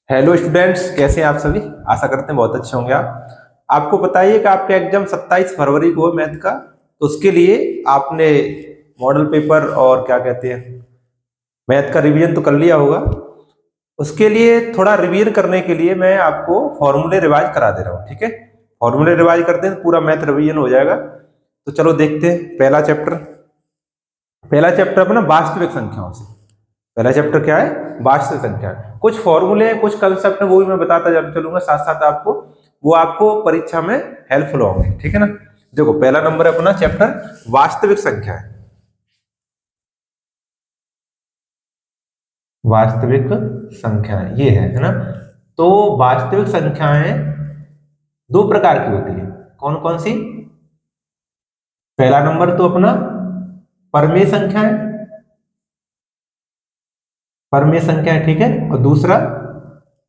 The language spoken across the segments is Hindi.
हेलो स्टूडेंट्स, कैसे हैं आप सभी। आशा करते हैं बहुत अच्छे होंगे आप। आपको बताइए कि आपका एग्जाम 27 फरवरी को है मैथ का। तो उसके लिए आपने मॉडल पेपर और क्या कहते हैं मैथ का रिवीजन तो कर लिया होगा। उसके लिए थोड़ा रिवीजन करने के लिए मैं आपको फॉर्मूले रिवाइज करा दे रहा हूँ, ठीक है। फॉर्मूले रिवाइज करते हैं तो पूरा मैथ रिवीजन हो जाएगा। तो चलो देखते हैं पहला चैप्टर अपना वास्तविक संख्याओं से। पहला चैप्टर क्या है? वास्तविक संख्या। कुछ फॉर्मूले हैं, कुछ कंसेप्ट है, वो भी मैं बताता चलूंगा साथ साथ आपको। वो आपको परीक्षा में हेल्पफुल होंगे, ठीक है ना। देखो, पहला नंबर है अपना चैप्टर वास्तविक संख्या है। वास्तविक संख्या ये है ना। तो वास्तविक संख्याएं दो प्रकार की होती है। कौन कौन सी? पहला नंबर तो अपना परमेय संख्या है, परमेय संख्या है, ठीक है। और दूसरा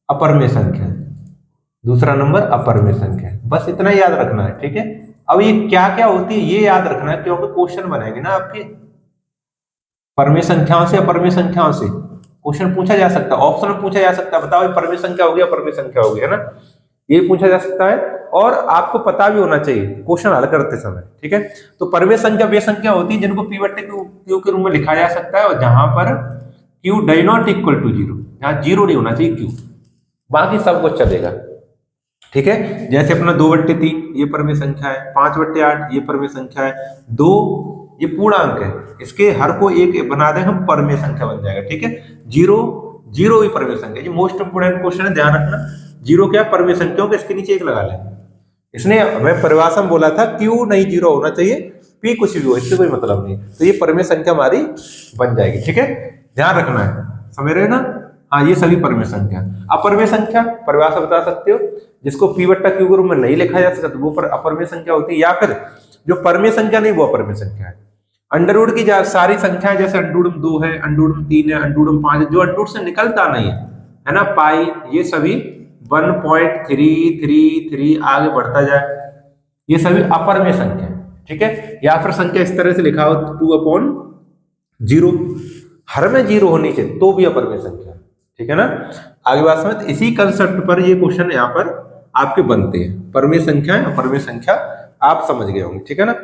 अपरमेय संख्या है। दूसरा नंबर अपरमेय संख्या है। बस इतना ही याद रखना है, ठीक है। अब ये क्या क्या होती है ये याद रखना है, क्योंकि क्वेश्चन बनेंगे ना आपके परमेय संख्याओं से अपरमेय संख्याओं से। क्वेश्चन पूछा जा सकता है, ऑप्शन में पूछा जा सकता है, बताओ ये परमेय संख्या होगी अपरमेय संख्या होगी, है ना। ये पूछा जा सकता है। और आपको पता भी होना चाहिए क्वेश्चन हल करते समय, ठीक है। तो परमेय संख्या वे संख्या होती है जिनको पी बट्टे क्यू के रूप में लिखा जा सकता है, और जहां पर Q does not equal to zero, जहां जीरो नहीं होना चाहिए क्यू, बाकी सब कुछ चलेगा, ठीक है। जैसे अपना 2/3 ये परमेय संख्या है, 5/8 ये परमेय संख्या है, 2 ये पूर्णांक है, इसके हर को एक बना दें हम परमेय संख्या बन जाएगा, ठीक है। जीरो, जीरो भी परमेय संख्या। ये मोस्ट इंपोर्टेंट क्वेश्चन है, ध्यान रखना। जीरो क्या परमेय संख्याओं के, इसके नीचे एक लगा लें। इसने हमें परिभाषा में बोला था क्यू नहीं जीरो होना चाहिए, पी कुछ भी हो, इससे कोई मतलब नहीं। तो ये परमेय संख्या हमारी बन जाएगी, ठीक है। ध्यान रखना है, समझ रहे हो ना। हाँ, ये सभी परमेय संख्या। अपरमेय संख्या परिभाषा बता सकते हो, जिसको पी बट्टा क्यू के रूप में नहीं लिखा जा सकता तो वो अपरमेय संख्या होती है, या फिर जो परमेय संख्या नहीं वो अपरमेय संख्या है। अंडरवुड की सारी संख्याएं, जैसे अंडरवुड 2 है, अंडरवुड 3 है, अंडरवुड 5 है, जो अंडरवुड से निकलता नहीं है ना, पाई, ये सभी 1.333 आगे बढ़ता जाए, ये सभी अपरमेय संख्या है, ठीक है। या फिर संख्या इस तरह से लिखा हो 2/0, हर में जीरो होनी चाहिए तो भी अपरमेय संख्या, ठीक है ना। आगे बात समझ। इसी कंसेप्ट पर ये क्वेश्चन यहाँ पर आपके बनते हैं, परमेय संख्या अपरमेय संख्या, आप समझ गए होंगे, ठीक है ना।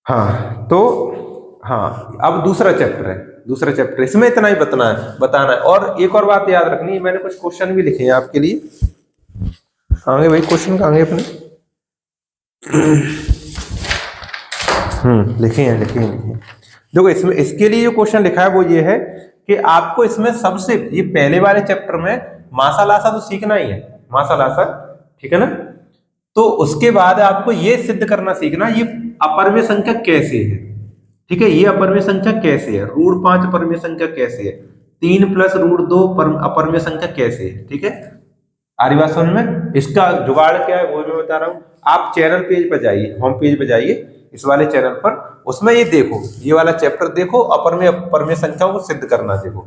हाँ तो हाँ, अब दूसरा चैप्टर है। दूसरा चैप्टर इसमें इतना ही बताना है। और एक और बात याद रखनी है, मैंने कुछ क्वेश्चन भी लिखे हैं आपके लिए। कहाँ भाई क्वेश्चन, कहाँ अपने? लिखे हैं। देखो, इसमें इसके लिए जो क्वेश्चन लिखा है वो ये है कि आपको इसमें सबसे ये पहले वाले चैप्टर में मासा लासा तो सीखना ही है, मासा लासा, ठीक है ना। तो उसके बाद आपको ये सिद्ध करना सीखना ये अपरमेय संख्या कैसे है, ठीक है। ये अपरमेय संख्या कैसे है, √5 अपरमेय संख्या कैसे है, 3 + √2 अपरमेय संख्या कैसे है, ठीक है। आ रही बात समझ में। इसका जुगाड़ क्या है वो मैं बता रहा हूँ। आप चैनल पेज पर जाइए, होम पेज पर जाइए इस वाले चैनल पर, उसमें ये देखो, ये वाला चैप्टर देखो, अपरमेय अपरमेय संख्याओं को सिद्ध करना देखो।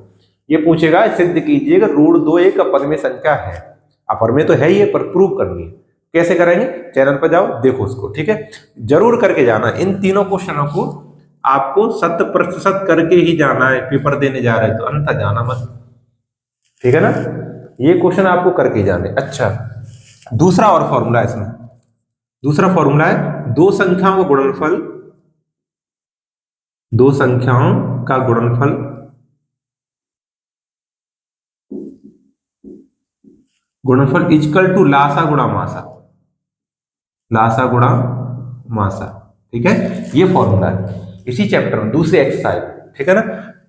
ये पूछेगा सिद्ध कीजिएगा √2 एक अपरमेय संख्या है। अपरमेय तो है ही है, पर प्रूव करनी है। कैसे करेंगे? चैनल पर जाओ, देखो उसको, ठीक है। जरूर करके जाना इन तीनों क्वेश्चनों को, आपको 100% करके ही जाना है। पेपर देने जा रहे हैं तो अन्यथा जाना मत, ठीक है ना। ये क्वेश्चन आपको करके जाने। अच्छा, दूसरा और फॉर्मूला है इसमें। दूसरा फॉर्मूला है दो संख्याओं का गुणनफल, दो संख्याओं का गुणनफल गुणनफल इक्वल टू लासा गुणा मासा, लासा गुणा मासा, ठीक है। ये फॉर्मूला है इसी चैप्टर में, दूसरी एक्सरसाइज, ठीक है ना।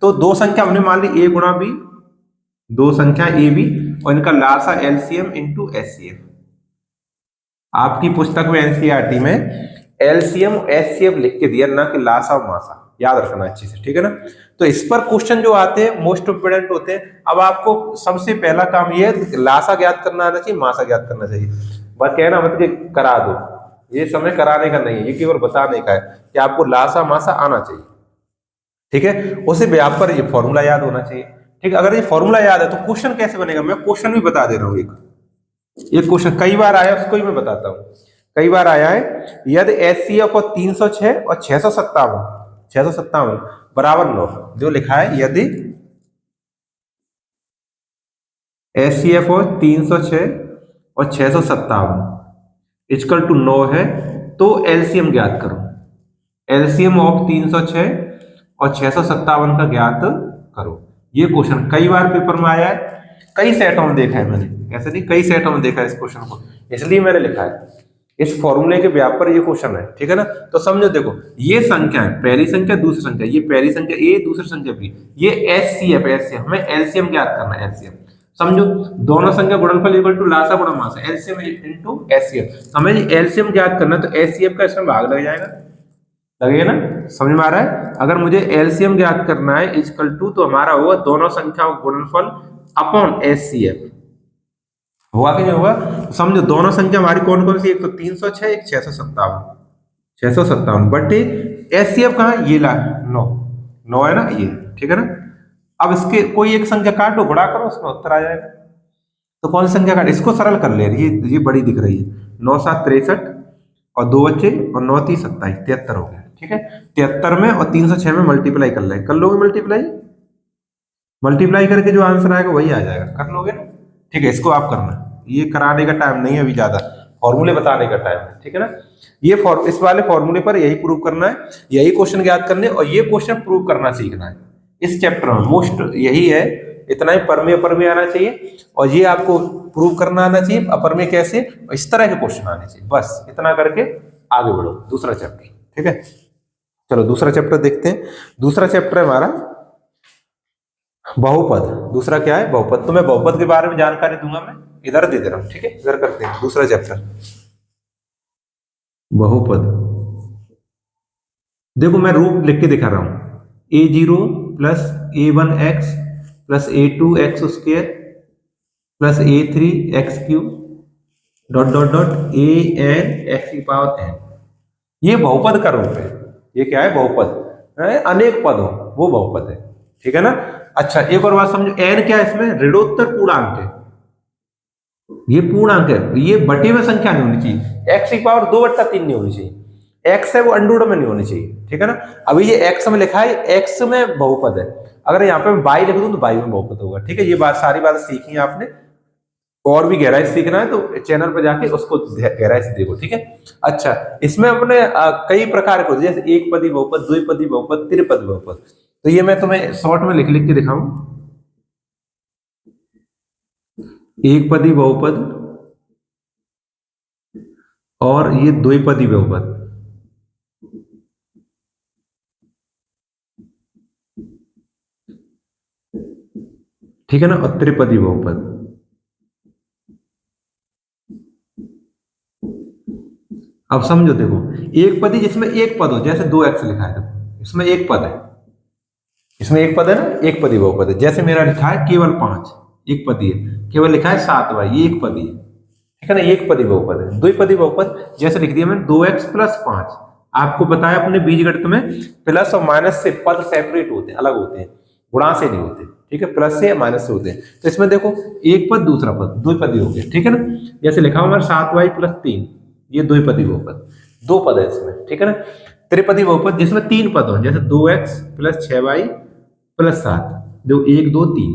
तो दो संख्या हमने मान ली ए गुणा बी, दो संख्या ए बी, और इनका लासा एलसीएम इंटू एचसीएफ। आपकी पुस्तक में एनसीईआरटी में एलसीएम एचसीएफ लिख के दिया, ना कि लासा और मासा, याद रखना अच्छे से, ठीक है ना। तो इस पर क्वेश्चन जो आते हैं मोस्ट इंपोर्टेंट होते हैं। अब आपको सबसे पहला काम ये है, लासा ज्ञात करना आना चाहिए, मासा ज्ञात करना चाहिए। बस कहना मत कि करा दो, ये समय कराने का नहीं है, ये केवल बताने का है कि आपको लासा मासा आना चाहिए, ठीक है। उसे व्याप पर ये फॉर्मूला याद होना चाहिए, ठीक है। अगर ये फॉर्मूला याद है तो क्वेश्चन कैसे बनेगा, मैं क्वेश्चन भी बता दे रहा हूँ। एक क्वेश्चन कई बार आया, उसको ही मैं बताता हूँ। कई बार आया है, यदि एचसीएफ और 306 और 657 बराबर 9, जो लिखा है, यदि HCF और 306 और 657 इक्वल टू 9 है, तो एलसीएम ज्ञात करो। एलसीएम ऑफ 306 और 657 का ज्ञात करो। ये क्वेश्चन कई बार पेपर में आया है, कई सेटों में देखा है मैंने, ऐसे नहीं कई सेटों में देखा है इस क्वेश्चन को, इसलिए मैंने लिखा है। इस फॉर्मूले के व्याप पर ये क्वेश्चन है, ठीक है ना। तो समझो, देखो ये संख्या है, पहली संख्या दूसरी संख्या, ये पहली संख्या ए दूसरी संख्या बी, ये एचसीएफ एचसीएफ हमें एलसीएम ज्ञात करना है। एलसीएम समझो, दोनों संख्या गुणनफल इक्वल टू लासा गुणा मास, एलसीएम इनटू एचसीएफ। हमें एलसीएम ज्ञात करना है, तो एचसीएफ का इसमें भाग लग जाएगा, लगेगा ना, समझ में आ रहा है। अगर मुझे एलसीएम ज्ञात करना है इक्वल टू, तो हमारा होगा दोनों संख्याओं का गुणनफल अपॉन एचसीएफ, होगा कि नहीं होगा। तो समझो दोनों संख्या हमारी कौन कौन सी, एक तो 306, एक 657, 657 बटे एचसीएफ कहाँ, ये ला 9, 9 है ना ये, ठीक है ना। अब इसके कोई एक संख्या काटो, गुणा करो, उसमें उत्तर आ जाएगा। तो कौन सी संख्या काट, इसको सरल कर ले, ये बड़ी दिख रही है, 9 7 63 और 2 बच्चे और 9 3 27 73 हो गया, ठीक है। 73 में और 306 में मल्टीप्लाई कर ले, कर लोगे मल्टीप्लाई, मल्टीप्लाई करके जो आंसर आएगा वही आ जाएगा, कर लोगे ना, ठीक है। इसको आप करना, ये कराने का टाइम नहीं है अभी, ज्यादा फॉर्मूले बताने का टाइम है, ठीक है ना। ये इस वाले फॉर्मूले पर यही प्रूव करना है, यही क्वेश्चन ज्ञात करने, और ये क्वेश्चन प्रूव करना सीखना है इस चैप्टर में, मोस्ट यही है। इतना ही परमेय अपरमेय आना चाहिए, और ये आपको प्रूव करना आना चाहिए, अपरमेय कैसे, इस तरह के क्वेश्चन आने चाहिए, बस इतना करके आगे बढ़ो। दूसरा चैप्टर, ठीक है, चलो दूसरा चैप्टर देखते हैं। दूसरा चैप्टर है हमारा बहुपद। दूसरा क्या है, बहुपद। तो मैं बहुपद के बारे में जानकारी दूंगा, मैं इधर दे रहा हूं, ठीक है। इधर करते हैं दूसरा चैप्टर, बहुपद। देखो मैं रूप लिख के दिखा रहा हूं, a0 plus a1x plus a2x square plus a3x³ dot dot dot an x की पावर n, ये बहुपद का रूप है। ये क्या है, बहुपद है, अनेक पद हो वो बहुपद है, ठीक है ना। अच्छा एक और बात समझो, n क्या है, इसमें ऋणोत्तर पूर्णांक है, ये पूर्णांक है, ये बटे में संख्या नहीं होनी चाहिए, x की पावर 2/3 नहीं होनी चाहिए, x है वो अंडूड में नहीं होनी चाहिए, ठीक है ना। अभी ये x में लिखा है, x में बहुपद है, अगर यहाँ पे मैं y लिख दूं तो y में बहुपद होगा, ठीक है। ये बात सारी बातें सीखी है आपने, और भी गहराई से सीखना है तो चैनल पर जाके उसको गहराई से देखो, ठीक है। अच्छा इसमें अपने कई प्रकार के होते हैं, जैसे एक पदी बहुपद, द्विपदी बहुपद, त्रिपदी बहुपद। तो ये मैं तुम्हें शॉर्ट में लिख लिख के दिखाऊं, एक पदी बहुपद और ये द्विपदी बहुपद, ठीक है ना, और त्रिपदी बहुपद। अब समझो, देखो एक पदी जिसमें एक पद हो, जैसे 2x लिखा है, देखो इसमें एक पद है, इसमें एक पद है ना, एक पदी बहुपद है। जैसे मेरा लिखा है केवल 5, एक पदी है, केवल लिखा है 7y, ये एक पदी है, ठीक है ना, एक पदी बहुपद है। द्विपदी बहुपद जैसे लिख दिया मैंने 2x प्लस 5, आपको बताया अपने बीजगणित में प्लस और माइनस से पद सेपरेट होते हैं, अलग होते हैं, गुणा से नहीं होते, ठीक है, प्लस से या माइनस से होते हैं। तो इसमें देखो एक पद दूसरा पद द्विपदी हो गया, ठीक है ना। जैसे लिखा हुआ 7y प्लस 3, ये द्विपदी बहुपद, दो पद है इसमें, ठीक है ना। त्रिपदी बहुपद जिसमें 3 पद हो, जैसे 2x प्लस 6y प्लस 7, जो 1 2 3,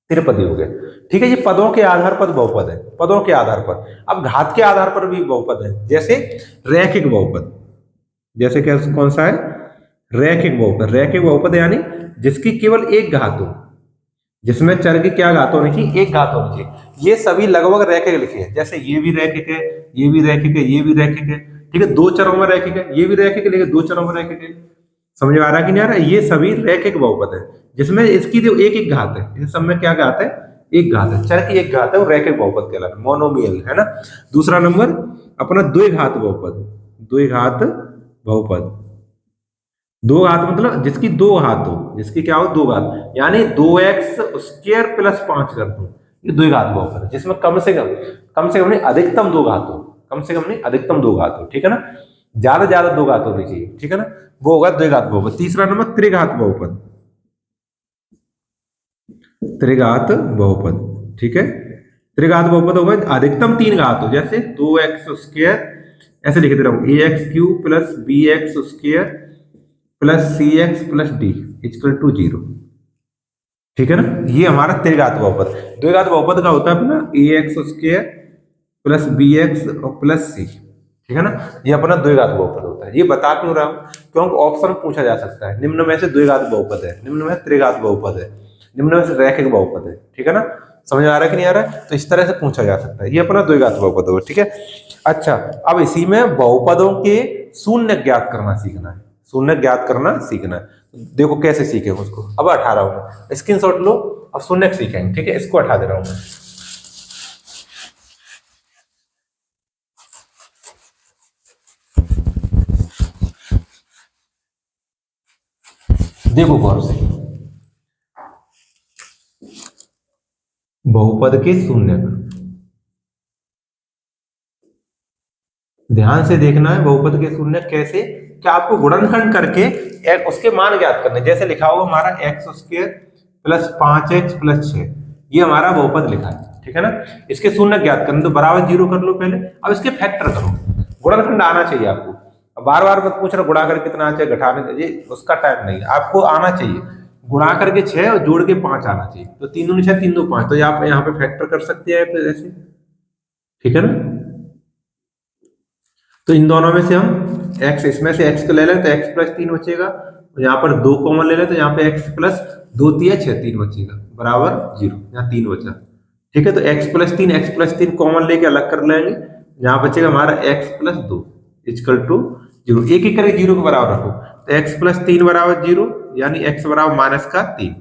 त्रिपदी हो गए, ठीक है। ये पदों के आधार पर बहुपद है, पदों के आधार पर। अब घात के आधार पर भी बहुपद है, जैसे रैखिक बहुपद, जैसे क्या कौन सा है, रैखिक बहुपद। रैखिक बहुपद यानी जिसकी केवल एक घात हो, जिसमें चर की क्या घात होनी चाहिए, एक घात होनी चाहिए। ये सभी लगभग रैखिक लिखे हैं, जैसे ये भी रैखिक है, ये भी रैखिक है, ये भी रैखिक है, ठीक है। 2 चरों में रैखिक है, ये भी रैखिक है, लेकिन 2 चरों में रैखिक है। समझ में आ रहा है कि नहीं आ रहा है। ये सभी रैखिक बहुपद है, जिसमें इसकी जो एक एक घात है, इन सब में क्या घात है, एक घात है, चर की एक घात है, वो रैखिक बहुपद कहलाता है, मोनोमियल, है ना। दूसरा नंबर अपना द्विघात बहुपद, द्विघात बहुपद। दो घात मतलब जिसकी दो घात हो, जिसकी क्या हो, दो घात, यानी 2x स्क्वायर प्लस 5 कर दो, ये द्विघात बहुपद है, जिसमें कम से कम नहीं अधिकतम दो घात हो, कम से कम नहीं अधिकतम दो घात हो, ठीक है ना। ज्यादा ज्यादा दो घात होनी चाहिए, ठीक है ना, वो होगा द्विघात बहुपद। तीसरा नंबर त्रिघात बहुपद, त्रिघात बहुपद, ठीक है। त्रिघात बहुपद होगा अधिकतम 3 घात हो, जैसे 2x स्क्वायर, ऐसे लिख दे रहा हूं, ax³ plus bx square plus cx plus d equal to 0, ठीक है ना। ये हमारा त्रिघात बहुपद। द्विघात बहुपद का होता है अपना A X square plus B X plus C, ठीक है ना। ये अपना द्विघात बहुपद होता है। ये बता क्यों रहा हूं, क्योंकि ऑप्शन में पूछा जा सकता है निम्न में से द्विघात बहुपद है, निम्न में त्रिघात बहुपद है, निम्न में से रैखिक बहुपद है, ठीक है ना। समझ में आ रहा है कि नहीं आ रहा है, तो इस तरह से पूछा जा सकता है। ये अपना द्विघात बहुपद होगा, ठीक है। अच्छा, अब इसी में बहुपदों के शून्य ज्ञात करना सीखना है, शून्य ज्ञात करना सीखना है। देखो कैसे सीखे उसको, अब 18 में स्क्रीनशॉट लो, अब शून्य सीखेंगे, ठीक है। इसको हटा दे रहा हूं मैं। देखो गौर से, बहुपद के शून्य, ध्यान से देखना है। बहुपद के शून्य कैसे, क्या आपको गुणनखंड करके उसके मान ज्ञात करने। जैसे लिखा होगा हमारा x square plus 5x plus 6, ये हमारा बहुपद लिखा है, ठीक है ना। इसके शून्य ज्ञात करने, तो बराबर 0 कर लो पहले। अब इसके फैक्टर करो, गुणनखंड आना चाहिए आपको। बार बार मत पूछ रहा गुणा कर कितना आ चाहिए, घटाने, ये उसका टाइम नहीं है, आपको आना चाहिए। गुणा करके 6 और जोड़ के 5 आना चाहिए। तो 3 दूनी 6, 3 दो 5, तो आप यहाँ पे फैक्टर कर सकते हैं ऐसे, ठीक है ना। तो इन दोनों में से हम x, इसमें से x को ले लें तो x प्लस 3 बचेगा, यहाँ पर 2 कॉमन ले लें तो यहाँ पे x प्लस 2 3 6 3 बचेगा, बराबर 0, यहाँ 3 बचा, ठीक है। तो x प्लस 3 कॉमन लेके अलग कर लेंगे, यहाँ बचेगा हमारा x प्लस 2 इक्वल टू 0। एक एक करके 0 के बराबर रखो, तो x प्लस 3 बराबर 0, यानी x बराबर माइनस का 3,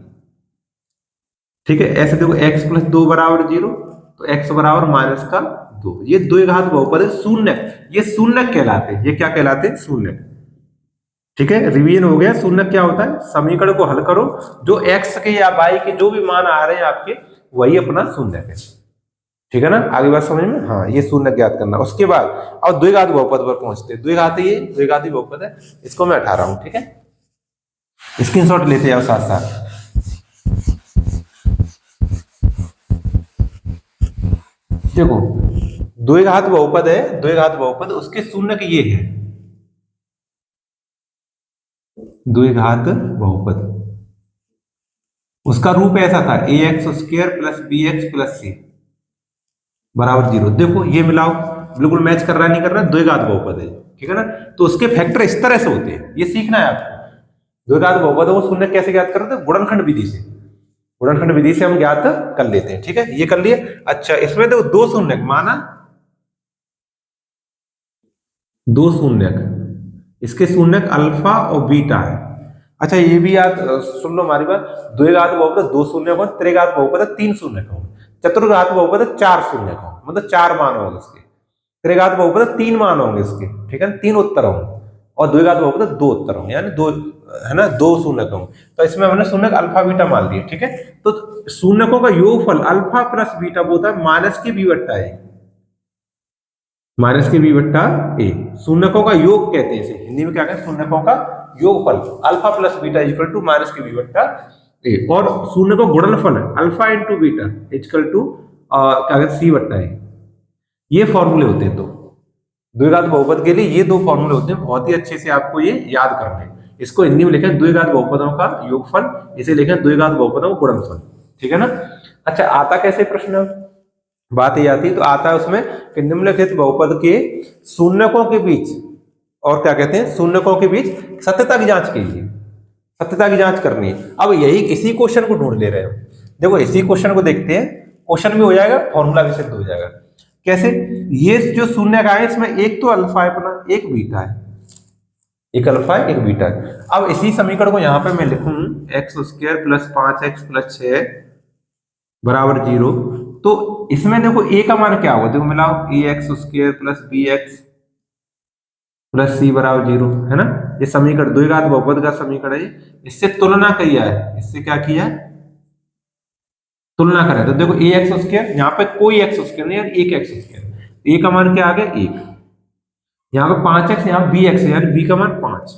ठीक है। ऐसे देखो x प्लस 2 बराबर 0, तो x बराबर माइनस का 2। ये द्विघात बहुपद है शून्य, ये शून्य कहलाते हैं। ये क्या कहलाते हैं, शून्य, ठीक है। रिवीजन हो गया। शून्य क्या होता है, समीकरण को हल करो, जो x के या y के जो भी मान आ रहे हैं आपके, वही अपना शून्य है, ठीक है ना। आगे बात समझ में, हाँ, ये शून्य ज्ञात करना। उसके बाद अब द्विघात बहुपद पर पहुंचते हैं। द्विघात, ये द्विघाती बहुपद है, इसको मैं हटा रहा हूं, ठीक है। स्क्रीनशॉट लेते जाओ साथ साथ। देखो, द्विघात बहुपद है, द्विघात बहुपद, उसके शून्य के ये है द्विघात बहुपद। उसका रूप ऐसा था A X square plus B X plus C बराबर 0। देखो ये मिलाओ, बिल्कुल मैच कर रहा है नहीं कर रहा, द्विघात बहुपद है, ठीक है ना। तो उसके फैक्टर इस तरह से होते हैं, ये सीखना है आपको। द्विघात बहुपद को शून्य कैसे ज्ञात करते हैं, गुणनखंड विधि से, गुणनखंड विधि से हम ज्ञात कर लेते हैं, ठीक है। ये कर लिए। अच्छा, इसमें देखो दो शून्य माना, दो शून्यक, इसके शून्यक अल्फा और बीटा है। अच्छा, ये भी याद सुन लो हमारी बात, द्विघात बहुपद दो शून्यक हो, त्रिघात बहुपद तीन शून्यक हो, चतुर्घात बहुपद चार शून्यक हो, मतलब चार मान होंगे इसके, त्रिघात बहुपद तीन मान होंगे इसके, ठीक है, तीन उत्तर होंगे, और द्विघात बहुपद दो उत्तर होंगे, यानी दो, है ना, दो शून्यक होंगे। तो इसमें हमने शून्यक अल्फा बीटा मान लिए, ठीक है। तो शून्यकों का योगफल अल्फा प्लस बीटा वो होता है माइनस के बी बट्टा ए, माइनस के बी बट्टा ए, शून्यकों का योग कहते हैं इसे, हिंदी में क्या कहते हैं, शून्यकों का योगफल alpha plus beta equal to minus के बी बट्टा ए, और शून्य को गुणनफल alpha into beta equal to क्या कहते हैं सी बट्टा ए। ये फॉर्मूले होते हैं। तो द्विघात बहुपद के लिए ये दो फॉर्मूले होते हैं, बहुत ही अच्छे से आपको ये याद करने हैं। इसको हिंदी में लिखें द्विघात बहुपदों का योगफल, इसे लिखें द्विघात बहुपदों का गुणनफल, ठीक है ना। अच्छा, आता कैसे प्रश्न, बात ये आती है, तो आता है उसमें कि निम्नलिखित बहुपद के शून्यकों के बीच, और क्या कहते हैं, शून्यकों के बीच सत्यता की जांच कीजिए, सत्यता की जांच करनी है। अब यही इसी क्वेश्चन को ढूंढ ले रहे हैं। देखो इसी क्वेश्चन को देखते हैं, क्वेश्चन भी हो जाएगा, फॉर्मूला भी सिद्ध हो जाएगा। कैसे, ये जो शून्य का है इसमें एक तो अल्फा है अपना, एक बीटा है, एक अल्फा है एक बीटा है। अब इसी समीकरण को यहां पे मैं लिखूं x square plus 5x plus 6 बराबर 0। तो इसमें देखो ए का मान क्या होगा, देखो मिलाओ, A X square plus B X plus C बराबर 0, है ना। ये समीकरण द्विघात बहुपद का समीकरण है, इससे तुलना किया है, इससे क्या किया है, तुलना करें। तो देखो ए एक्स स्क्वायर, यहाँ पे कोई एक्स स्क्वायर नहीं, एक एक्स स्क्वायर, ए का मान क्या आ गया, एक, यहाँ पे 5x, यहाँ बी एक्स, यानी बी का मान 5,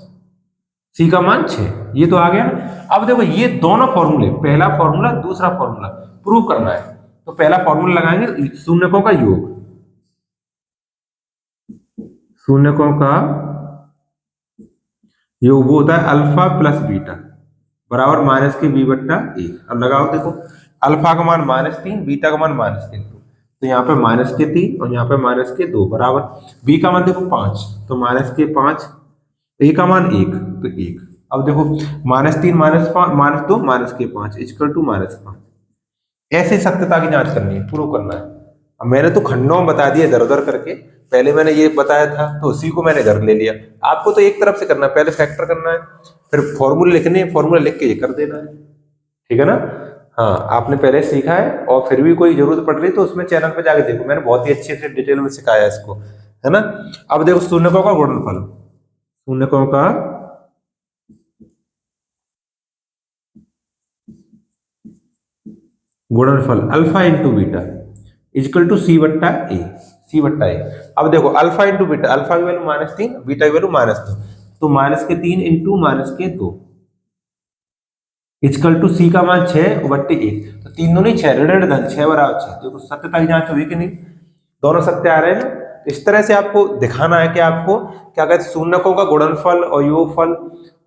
सी का मान 6, ये तो आ गया ना। अब देखो ये दोनों फॉर्मूले, पहला फॉर्मूला दूसरा फॉर्मूला प्रूव करना है, तो पहला फॉर्मूला लगाएंगे शून्यकों का योग, शून्यकों का योग वो होता है अल्फा प्लस बीटा बराबर माइनस के बी बट्टा ए। अब लगाओ देखो, अल्फा का मान -3, बीटा का मान -3, तो यहाँ पे -3 और यहाँ पे -2 बराबर, बी का मान देखो 5, तो -5, ए का मान 1, तो 1। अब देखो -3 -2 -5 इक्वल टू -5। ऐसे सत्यता की जांच करनी है, प्रूव करना है। अब मैंने तो खंडों में बता दिया इधर उधर करके, पहले मैंने ये बताया था तो उसी को मैंने इधर ले लिया। आपको तो एक तरफ से करना है, पहले फैक्टर करना है, फिर फॉर्मूले लिखने हैं, फॉर्मूला लिख के ये कर देना है, ठीक है ना। हाँ, आपने पहले सीखा है और फिर भी कोई जरूरत पड़ रही तो उसमें चैनल पे जाके देखो, मैंने बहुत ही अच्छे से डिटेल में सिखाया है इसको, है ना। अब देखो शून्यकों का गुणनफल, शून्यकों का गुणनफल alpha into beta equal to C बट्टा ए, सी बट्टा ए। अब देखो अल्फा इंटू बीटा, अल्फा की वैल्यू -3, बीटा की वैल्यू -2, तो -3 इंटू -2 इक्वल टू सी का मान 6 बट्टे 1, तो 3 दूनी 6, ऋण धन 6 बराबर 6। देखो सत्यता की जांच हुई कि नहीं, दोनों सत्य आ रहे हैं ना। इस तरह से आपको दिखाना है कि आपको क्या कहते हैं, शून्यकों का गुणनफल और योगफल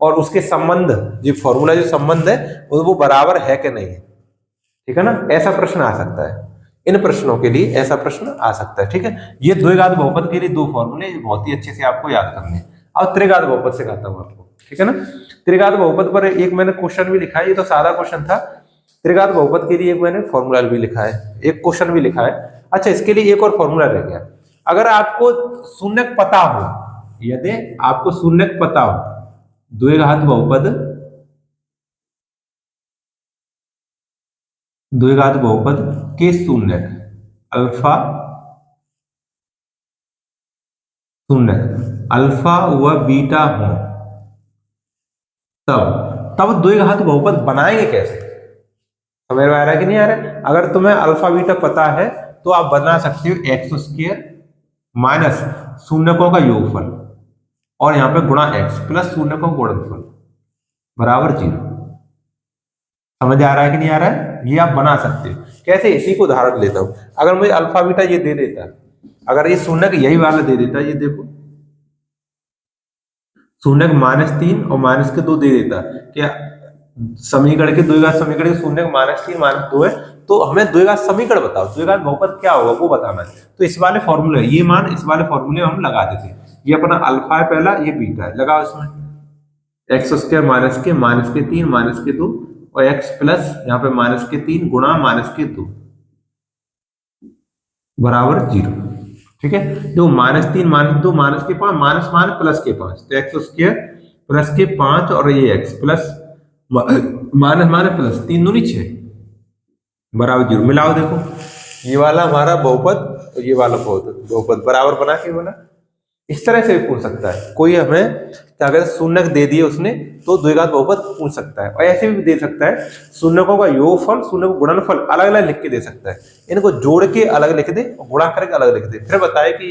और उसके संबंध, जो फॉर्मूला जो संबंध है वो बराबर है कि नहीं है, ठीक है ना। ऐसा प्रश्न आ सकता है, इन प्रश्नों के लिए ऐसा प्रश्न आ सकता है, ठीक है। ये द्विघात बहुपद के लिए दो फॉर्मूले बहुत ही अच्छे से आपको याद करने हैं। अब त्रिघात बहुपद सिखाता हूं आपको, ठीक है ना। त्रिघात बहुपद पर एक मैंने क्वेश्चन भी लिखा है, ये तो सादा क्वेश्चन था। त्रिघात बहुपद के लिए एक मैंने फॉर्मूला भी लिखा है, एक क्वेश्चन भी लिखा है। अच्छा, इसके लिए एक और फॉर्मूला रह गया। अगर आपको शून्यक पता हो, यदि आपको शून्यक पता हो, द्विघात बहुपद, द्विघात बहुपद के शून्यक अल्फा, शून्यक अल्फा व बीटा हो, तब द्विघात बहुपद बनाएंगे कैसे, समझ में आ रहा है कि नहीं आ रहा है। अगर तुम्हें अल्फा बीटा पता है तो आप बना सकते हो x² माइनस शून्यकों का योगफल और यहाँ पे गुणा x प्लस शून्यकों का गुणनफल बराबर 0। समझ आ रहा है कि नहीं आ रहा है, ये आप बना सकते हो कैसे। इसी को उदाहरण लेता हूं, अगर मुझे अल्फा बीटा ये दे देता, अगर ये शून्यक यही वाला दे देता, ये देखो शून्यक -3 और -2 दे देता, क्या समीकरण के द्विघात समीकरण के शून्यक -3 -2 है, तो हमें द्विघात समीकरण बताओ, द्विघात बहुपद क्या होगा वो बताना है। तो इस वाले फॉर्मूले, ये मान इस वाले फॉर्मूले हम लगा देते, ये अपना अल्फा है पहला, ये बीटा है, लगाओ इसमें x² माइनस के -3 -2 और x प्लस यहाँ पे -3 गुणा -2 बराबर 0, ठीक है। देखो -3 -2 -5 +5, तो x² प्लस के 5 और ये x प्लस माइनस प्लस 3 दूनी 6 बराबर 0। मिलाओ देखो, ये वाला हमारा बहुपद और ये वाला बहुपद बराबर बना के बना। इस तरह से भी पूछ सकता है कोई, हमें क्या कहते हैं शून्यक दे दिए उसने तो द्विघात बहुपद पूछ सकता है। और ऐसे भी दे सकता है शून्यकों का योगफल, शून्य का गुणनफल अलग अलग लिख के दे सकता है, इनको जोड़ के अलग लिख दे और गुणा करके अलग लिख दे, फिर बताए कि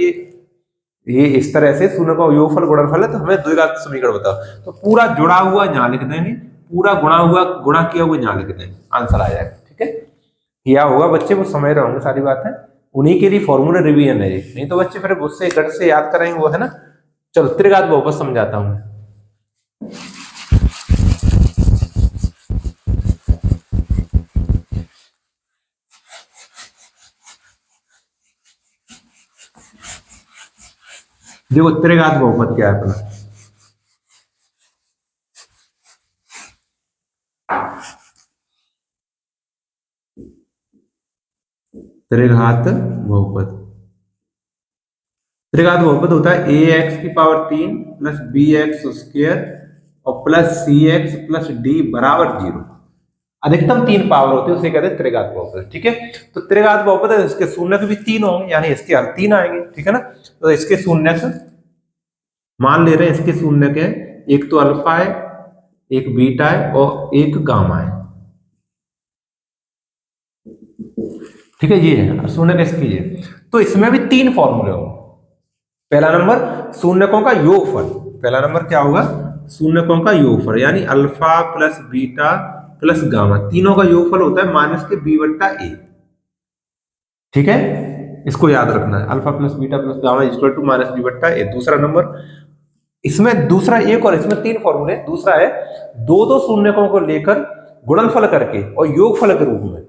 ये इस तरह से शून्य का योगफल गुणनफल है, तो हमें द्विघात समीकरण बताओ। तो पूरा जुड़ा हुआ यहाँ लिख देंगे, पूरा गुणा किया हुआ यहाँ लिख देंगे, आंसर आ जाएगा, ठीक है। किया होगा बच्चे, वो समझ रहे होंगे सारी बात है, उन्हीं के लिए फॉर्मूला रिवीजन है, नहीं तो बच्चे फिर उससे गट से याद करेंगे वो, है ना। चलो त्रिघात बहुपद समझाता हूं। देखो त्रिघात बहुपद क्या है अपना, त्रिघात बहुपद, त्रिघात बहुपद होता है ax⁻³ प्लस bx² और प्लस cx प्लस d बराबर 0। अधिकतम 3 पावर होते हैं, उसे कहते हैं त्रिघात बहुपद, ठीक है। तो त्रिघात बहुपद है, इसके शून्यक भी 3 होंगे, यानी इसके हर 3 आएंगे, ठीक है ना। तो इसके शून्यक मान ले रहे हैं, इसके शून्यक है, एक तो अल्फा है, एक बीटा है और एक गामा है, ठीक है। ये है शून्यक इसकी है, तो इसमें भी 3 फॉर्मूले होंगे। पहला नंबर शून्यकों का योगफल, पहला नंबर क्या होगा, शून्यकों का योगफल, यानी alpha plus beta plus gamma, तीनों का योगफल होता है -b/a, ठीक है। इसको याद रखना है, alpha plus beta plus gamma equal to -b/a। दूसरा नंबर इसमें दूसरा एक और इसमें तीन फॉर्मूले। दूसरा है दो दो शून्यकों को लेकर गुणनफल करके और योगफल के रूप में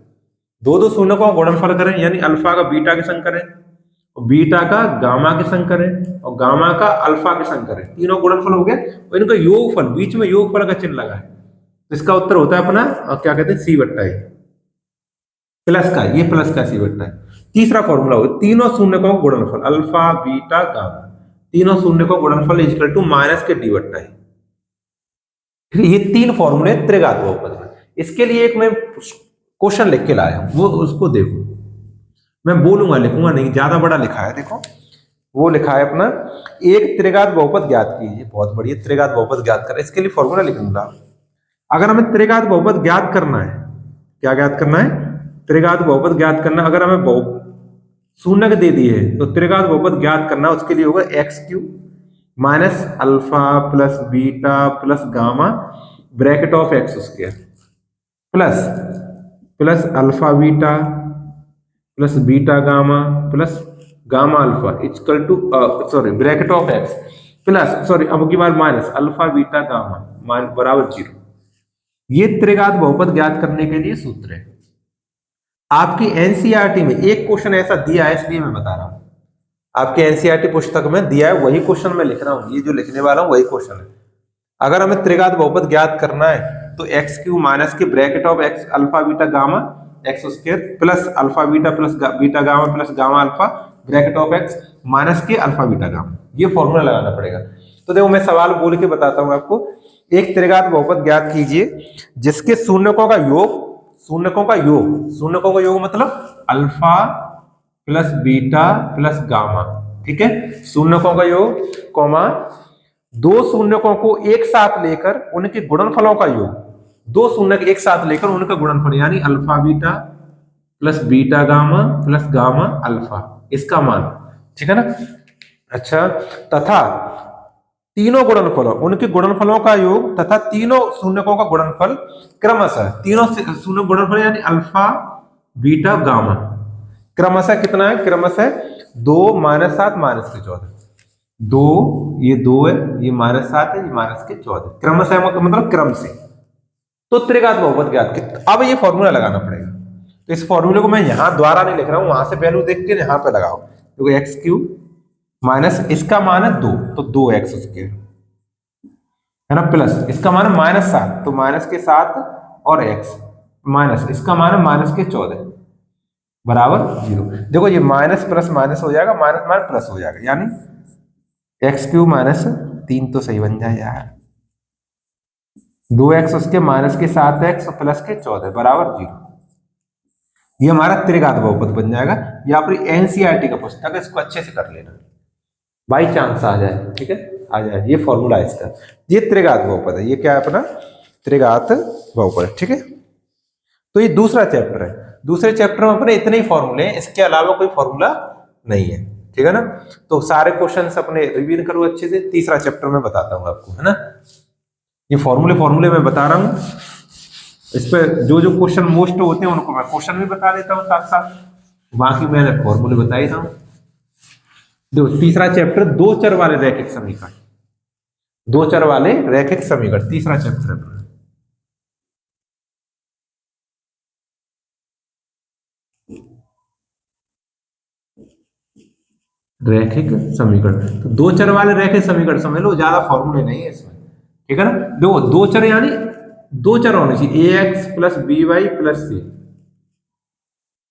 दो दो शून्यकों का गुणनफल करें, यानी अल्फा का बीटा के संग करें और बीटा का गामा के संग करें और गामा का अल्फा के संग करें। तीनों गुणनफल हो गए और इनका योगफल, बीच में योगफल का चिन्ह लगा है, तो इसका उत्तर होता है अपना क्या कहते हैं, सी बट्टा ए प्लस का, ये प्लस का सी बट्टा है। तीसरा फॉर्मूला हो गया तीनों शून्यकों का गुणनफल अल्फा बीटा गामा, तीनों शून्यकों का गुणनफल इक्वल टू माइनस के डी बट्टा ए। ये तीन फॉर्मूले त्रिघात बहुपद में। इसके लिए एक मैं क्वेश्चन लिख के लाया हूं, वो उसको देखो, मैं बोलूंगा लिखूंगा नहीं, ज्यादा बड़ा लिखा है, देखो वो लिखा है अपना, एक त्रिघात बहुपद ज्ञात कीजिए। बहुत बढ़िया, त्रिघात बहुपद ज्ञात करें, इसके लिए फॉर्मूला लिख दूंगा। अगर हमें त्रिघात बहुपद ज्ञात करना है, क्या ज्ञात करना है, त्रिघात बहुपद ज्ञात करना। अगर हमें शून्य दे दिए तो त्रिघात बहुपद ज्ञात करना, उसके लिए होगा x cube minus alpha plus beta plus gamma bracket of x square plus plus alpha beta plus beta gamma plus gamma alpha equal to sorry bracket of x plus sorry अब की बार माइनस अल्फा बीटा गामा बराबर 0। ये त्रिघात बहुपद ज्ञात करने के लिए सूत्र है। आपकी एनसीईआरटी में एक क्वेश्चन ऐसा दिया है, इसलिए मैं बता रहा हूं। आपके एनसीईआरटी पुस्तक में दिया है, वही क्वेश्चन मैं लिख रहा हूं, ये जो लिखने वाला हूं वही क्वेश्चन है। अगर हमें त्रिघात बहुपद ज्ञात करना है तो एक्स क्यू माइनस के bracket of x alpha beta gamma x square plus alpha beta plus beta gamma plus gamma alpha bracket of x minus के अल्फा बीटा गामा, ये फॉर्मूला लगाना पड़ेगा। तो देखो मैं सवाल बोल के बताता हूं आपको। एक त्रिघात बहुपद ज्ञात कीजिए जिसके शून्यकों का योग, शून्यकों का योग, शून्यकों का योग मतलब alpha plus beta plus gamma, ठीक है, शून्यकों का योग कॉमा दो शून्यकों को एक साथ लेकर उनके गुणनफलों का योग, दो शून्य एक साथ लेकर उनका गुणनफल, यानी alpha beta plus beta gamma plus gamma alpha, इसका मान, ठीक है ना। अच्छा, तथा तीनों गुणनफलों, उनके गुणनफलों का योग तथा तीनों शून्यकों का गुणनफल क्रमशः, तीनों शून्य गुणनफल यानी अल्फा बीटा गामा क्रमशः कितना है, क्रमशः 2 माइनस 7 माइनस के 14, 2 ये 2 है, ये माइनस 7 है, ये माइनस के 14, क्रमशः मतलब क्रम से। तो त्रिघात बहुपद ज्ञात। अब ये फॉर्मूला लगाना पड़ेगा, तो इस फॉर्मूले को मैं यहां द्वारा नहीं लिख रहा हूं, वहां से वैल्यू देख के यहां पे लगाओ। तो एक्स क्यूब माइनस इसका मान है 2 तो 2x स्क्वायर है ना, प्लस इसका मान है माइनस 7 तो माइनस के 7 और x माइनस इसका मान है माइनस के 14 बराबर 0। देखो ये माइनस प्लस माइनस हो जाएगा, माइनस माइनस प्लस हो जाएगा, यानी एक्स क्यूब माइनस 3 तो सही बन जाए यार, 2x उसके माइनस के 7x प्लस के 14 बराबर 0। ये हमारा त्रिघात बहुपद बन जाएगा। ये आपकी एनसीईआरटी का पुस्तक है, इसको अच्छे से कर लेना, बाई चांस आ जाए, ठीक है, आ जाए। ये फॉर्मूला है इसका, ये त्रिघात बहुपद है, ये क्या है अपना त्रिघात बहुपद, ठीक है। तो ये दूसरा चैप्टर है, दूसरे चैप्टर में अपने इतने ही फॉर्मूले हैं, इसके अलावा कोई फॉर्मूला नहीं है, ठीक है ना। तो सारे क्वेश्चंस अपने रिवीजन करो अच्छे से, तीसरा चैप्टर में बताता हूँ आपको, है ना। ये फॉर्मूले मैं बता रहा हूँ, इस पे जो जो क्वेश्चन मोस्ट होते हैं उनको मैं क्वेश्चन भी बता देता हूँ साथ साथ, बाकी मैंने फॉर्मूले बता ही रहा हूँ। देखो तीसरा चैप्टर दो चर वाले रैखिक समीकरण, दो चर वाले रैखिक समीकरण, तीसरा चैप्टर है रैखिक समीकरण। तो दो चर वाले रैखिक समीकरण समझ लो, ज्यादा फॉर्मूले नहीं है इसमें, ठीक है ना। देखो दो चर यानी दो चर होने चाहिए, ax plus B Y plus C,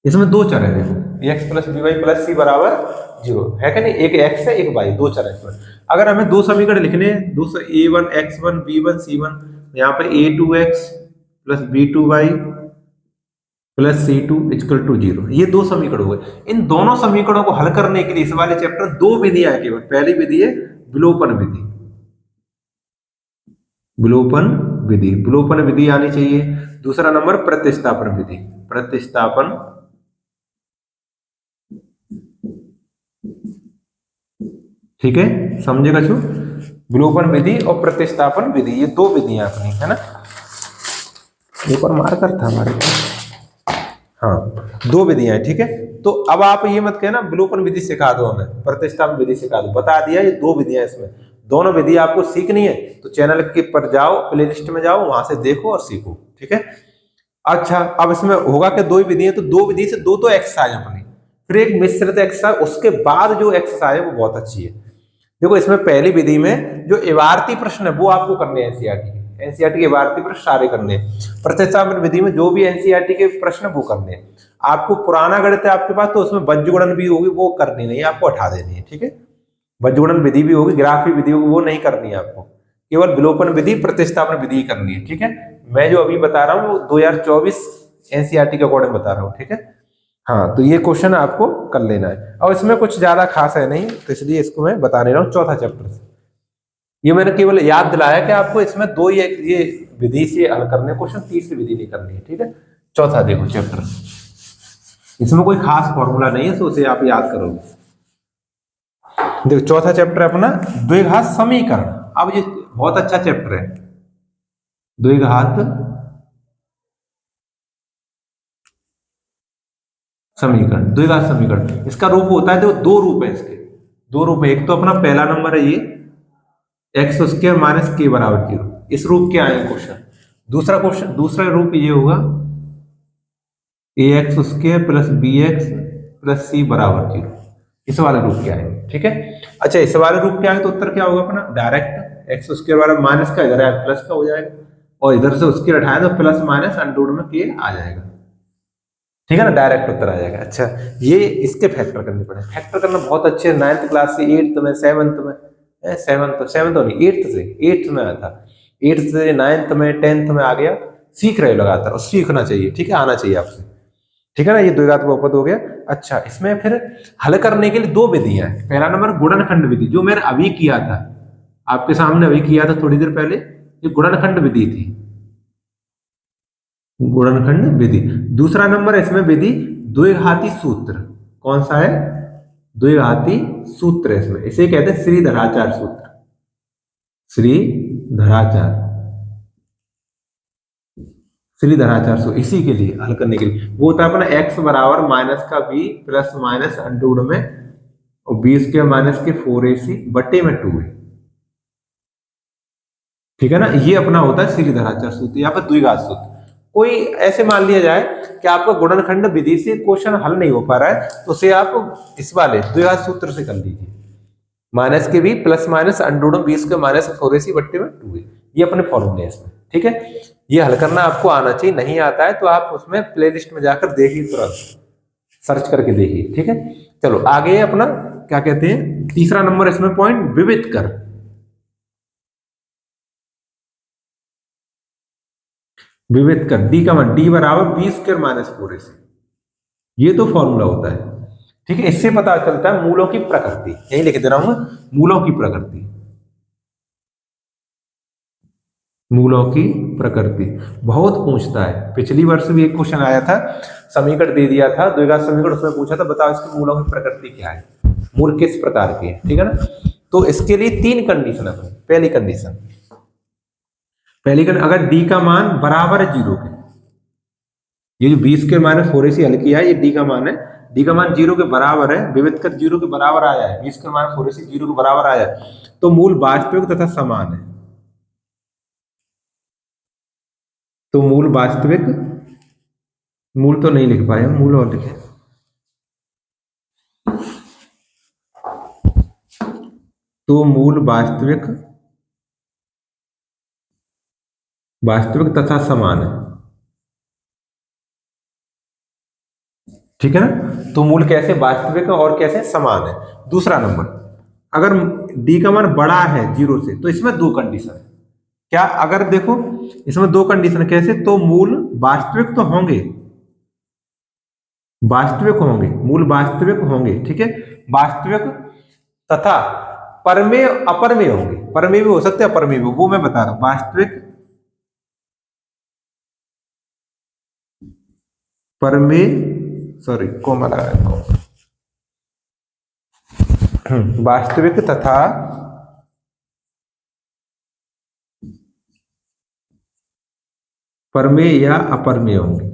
इसमें दो चर है। देखो ax plus B Y plus C बराबर 0 है क्या नहीं, एक x है एक y, दो चर है इसमें। अगर हमें दो समीकरण लिखने हैं, दो a1 x1 b1 c1, यहाँ पे a2x plus b2y plus c2 equal to 0, ये दो समीकरण हो गए। इन दोनों समीकरणों को हल करने के लिए इस वाले चैप्टर दो विधियां है केवल। पहली विधि है विलोपन विधि, विलोपन विधि, विलोपन विधि आनी चाहिए। दूसरा नंबर प्रतिस्थापन विधि, प्रतिस्थापन, ठीक है, समझेगा छू, विलोपन विधि और प्रतिस्थापन विधि, ये दो विधियां अपनी, है ना। एक और मार्कर था हमारे पास, हाँ दो विधियां, ठीक है। तो अब आप ये मत कहना विलोपन विधि सिखा दो हमें, प्रतिस्थापन विधि सिखा दो, बता दिया ये दो विधियां इसमें, दोनों विधि आपको सीखनी है तो चैनल के पर जाओ, प्लेलिस्ट में जाओ, वहां से देखो और सीखो, ठीक है। अच्छा, अब इसमें होगा कि दो विधि है तो दो विधि से दो तो एक्सरसाइज अपनी, फिर एक मिश्रित एक्सरसाइज, उसके बाद जो एक्सरसाइज है वो बहुत अच्छी है। देखो इसमें पहली विधि में जो इबारती प्रश्न है वो आपको करने हैं एनसीईआरटी के, एनसीईआरटी के इबारती प्रश्न सारे करने हैं। प्रत्यक्षापन विधि में जो भी एनसीईआरटी के प्रश्न वो करने हैं। आपको पुराना गणित है आपके पास तो उसमें वज्र गुणन भी होगी, वो करनी नहीं है, आपको हटा देनी है, ठीक है। वज्र गुणन विधि भी होगी, ग्राफी विधि होगी, वो नहीं करनी है आपको, केवल विलोपन विधि, प्रतिस्थापन विधि करनी है, ठीक है। मैं जो अभी बता रहा हूँ 2024 एनसीईआरटी के अकॉर्डिंग बता रहा हूँ, ठीक है। हाँ, तो ये क्वेश्चन आपको कर लेना है और इसमें कुछ ज्यादा खास है नहीं, तो इसलिए इसको मैं बता नहीं रहा हूँ। चौथा चैप्टर से ये मैंने केवल याद दिलाया कि आपको इसमें दो ये विधि से हल करने क्वेश्चन, तीसरी विधि नहीं करनी है, ठीक है। चौथा देखो चैप्टर, इसमें कोई खास फॉर्मूला नहीं है तो उसे आप याद करोगे। देखो चौथा चैप्टर अपना द्विघात समीकरण। अब ये बहुत अच्छा चैप्टर है, द्विघात समीकरण। द्विघात समीकरण इसका रूप होता है, देखो दो रूप है इसके, दो रूप है। एक तो अपना पहला नंबर है ये एक्स स्क्वायर माइनस के बराबर जीरो, इस रूप के आए क्वेश्चन। दूसरा क्वेश्चन, दूसरा रूप ये होगा A X square plus B X plus C बराबर जीरो, इस वाले रूप के आएंगे, ठीक है। अच्छा, इस वाले रूप के आए तो उत्तर क्या होगा अपना, डायरेक्ट एक्स स्क्वायर वाला माइनस का इधर आया प्लस का हो जाएगा, और इधर से उसके हटाए तो प्लस माइनस अंडर में के आ जाएगा, ठीक है ना, डायरेक्ट उत्तर आ जाएगा। अच्छा, ये इसके फैक्टर करने पड़े, फैक्टर करना बहुत अच्छे, 9th क्लास से 8th में 7th में, 7th नहीं 8th से, 8th में आया था, 8th से 9th में 10th में आ गया, सीख रहे लगातार और सीखना चाहिए, ठीक है, आना चाहिए आपसे, ठीक है ना। ये द्विघात बहुपद हो गया। अच्छा, इसमें फिर हल करने के लिए दो विधियां हैं। पहला नंबर गुणनखंड विधि, जो मैंने अभी किया था, आपके सामने अभी किया था थोड़ी देर पहले, ये गुणनखंड विधि थी, गुणनखंड विधि। दूसरा नंबर इसमें विधि द्विघाती सूत्र, कौन सा है, द्विघाती सूत्र है इसमें, इसे कहते हैं श्रीधराचार्य सूत्र, श्रीधराचार्य, श्रीधराचार्य सूत्र। इसी के लिए हल करने के लिए वो होता है अपना एक्स बराबर माइनस का बी प्लस माइनस अंडर में और बी स्क्वायर माइनस के 4ac बट्टे में 2a, ठीक है ना। ये अपना होता है श्रीधराचार्य सूत्र, यहाँ पर द्विघात सूत्र। कोई ऐसे मान लिया जाए कि आपका गुणनखंड विधि से क्वेश्चन हल नहीं हो पा रहा है तो उसे आप इस वाले द्विघात सूत्र से कर लीजिए, माइनस के B plus minus under B square minus 4ac बट्टे में 2a, ये अपने फॉर्मूले हैं इसमें, ठीक है। ये हल करना आपको आना चाहिए, नहीं आता है तो आप उसमें प्लेलिस्ट में जाकर देखिए, तुरंत सर्च करके देखिए, ठीक है। चलो आगे अपना क्या कहते हैं, तीसरा नंबर इसमें पॉइंट विविध कर, विविध कर डी का मान डी बराबर बी स्क्वायर माइनस 4ac, ये तो फॉर्मूला होता है, ठीक है। इससे पता चलता है मूलों की प्रकृति, यही लिख दे रहा हूं, मूलों की प्रकृति, मूलों की प्रकृति बहुत पूछता है। पिछली वर्ष भी एक क्वेश्चन आया था, समीकरण दे दिया था द्विघात समीकरण, उसमें पूछा था बताओ इसके मूलों की प्रकृति क्या है, मूल किस प्रकार के हैं, ठीक है ना। तो इसके लिए तीन कंडीशन है। पहली कंडीशन, अगर डी का मान बराबर है जीरो के, ये जो 20 के माइनस 4ac हल किया है, ये डी का मान है, डी का मान जीरो के बराबर है, विविध कर जीरो के बराबर आया है, 20 के माइनस 4ac जीरो के बराबर आया है, तो मूल वास्तविक तथा समान है, तो मूल वास्तविक, मूल तो नहीं लिख पाए हम, मूल और लिखे, तो मूल वास्तविक, वास्तविक तथा समान है, ठीक है ना। तो मूल कैसे वास्तविक है और कैसे समान है। दूसरा नंबर, अगर डी का मान बड़ा है जीरो से तो इसमें दो कंडीशन है, क्या, अगर देखो इसमें दो कंडीशन कैसे, तो मूल वास्तविक तो होंगे, वास्तविक होंगे, मूल वास्तविक होंगे, ठीक है, वास्तविक तथा परमेय अपरमेय होंगे, परमेय भी हो सकते हैं अपरमेय भी, वो मैं बता रहा हूं, वास्तविक परमेय, सॉरी कोमा लगा, वास्तविक तथा परमेय या अपरमेय होंगे,